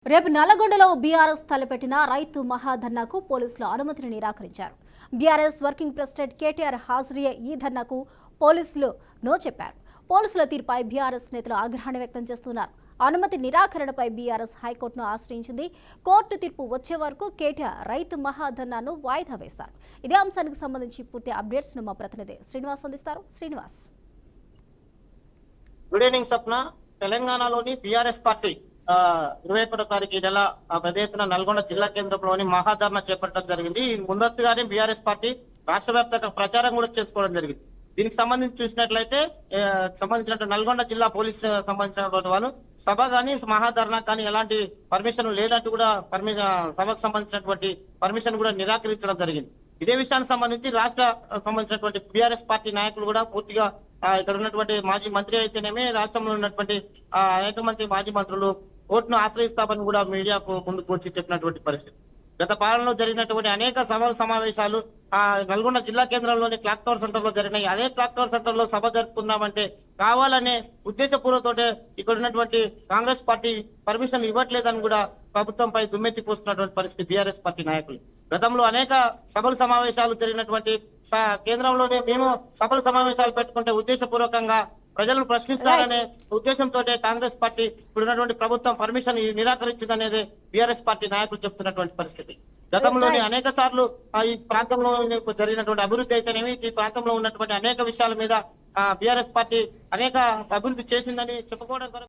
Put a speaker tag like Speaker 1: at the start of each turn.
Speaker 1: రేపు నల్లగొండలో బీఆర్ఎస్ తలపెట్టిన రైతు మహాధర్నాకు పోలీసులు అనుమతిని నిరాకరించారు. బీఆర్ఎస్ వర్కింగ్ ప్రెసిడెంట్ కేటీఆర్ హాజరయ్యే ఈ ధర్నాకు పోలీసులు నో చెప్పారు. పోలీసుల తీరుపై బీఆర్ఎస్ నేతలు ఆగ్రహాన్ని వ్యక్తం చేస్తున్నారు. అనుమతి నిరాకరణపై బీఆర్ఎస్ హైకోర్టును ఆశ్రయించింది. కోర్టు తీర్పు వచ్చే వరకు కేటీఆర్ రైతు మహాధర్నాను వాయిదా వేశారు. ఇదే అంశానికి సంబంధించి పూర్తి అప్డేట్స్ ను మా ప్రతినిధి శ్రీనివాస్ అందిస్తారు. శ్రీనివాస్,
Speaker 2: గుడ్ ఈవినింగ్ స్వప్న. తెలంగాణలోని బీఆర్ఎస్ పార్టీ 21వ తారీఖు ఈ నెల పెద్ద ఎత్తున నల్గొండ జిల్లా కేంద్రంలోని మహాధర్నా చేపట్టడం జరిగింది. ముందస్తుగానే బీఆర్ఎస్ పార్టీ రాష్ట్ర వ్యాప్తంగా ప్రచారం కూడా చేసుకోవడం జరిగింది. దీనికి సంబంధించి చూసినట్లయితే సంబంధించిన నల్గొండ జిల్లా పోలీస్ సంబంధించినటువంటి వాళ్ళు సభ కానీ మహాధర్నా కానీ ఎలాంటి పర్మిషన్ లేదంటూ కూడా సభకు సంబంధించినటువంటి పర్మిషన్ కూడా నిరాకరించడం జరిగింది. ఇదే విషయానికి సంబంధించి రాష్ట్ర సంబంధించినటువంటి బీఆర్ఎస్ పార్టీ నాయకులు కూడా పూర్తిగా ఇక్కడ ఉన్నటువంటి మాజీ మంత్రి అయితేనేమి రాష్ట్రంలో ఉన్నటువంటి అనేక మంది మాజీ మంత్రులు కోర్టును ఆశ్రయిస్తామని కూడా మీడియాకు ముందుకు వచ్చి చెప్పినటువంటి పరిస్థితి. గత పాలనలో జరిగినటువంటి అనేక సభల సమావేశాలు నల్గొండ జిల్లా కేంద్రంలోని క్లాక్ టవర్ సెంటర్ లో జరిగినాయి. అదే క్లాక్ టవర్ సెంటర్ లో సభ జరుపుకుందామంటే కావాలనే ఉద్దేశపూర్వకంతో ఇక్కడ ఉన్నటువంటి కాంగ్రెస్ పార్టీ పర్మిషన్ ఇవ్వట్లేదని కూడా ప్రభుత్వంపై దుమ్మెత్తి పోస్తున్నటువంటి పరిస్థితి బీఆర్ఎస్ పార్టీ నాయకులు. గతంలో అనేక సభల సమావేశాలు జరిగినటువంటి కేంద్రంలోనే మేము సభల సమావేశాలు పెట్టుకుంటే ఉద్దేశపూర్వకంగా ప్రజలను ప్రశ్నిస్తారనే ఉద్దేశంతో కాంగ్రెస్ పార్టీ ఇప్పుడున్నటువంటి ప్రభుత్వం పర్మిషన్ నిరాకరించిందనేది బీఆర్ఎస్ పార్టీ నాయకులు చెప్తున్నటువంటి పరిస్థితి. గతంలోని అనేక సార్లు ఈ ప్రాంతంలో జరిగినటువంటి అభివృద్ధి అయితేనేమి ఈ ప్రాంతంలో ఉన్నటువంటి అనేక విషయాల మీద బీఆర్ఎస్ పార్టీ అనేక అభివృద్ధి చేసిందని చెప్పుకోవడం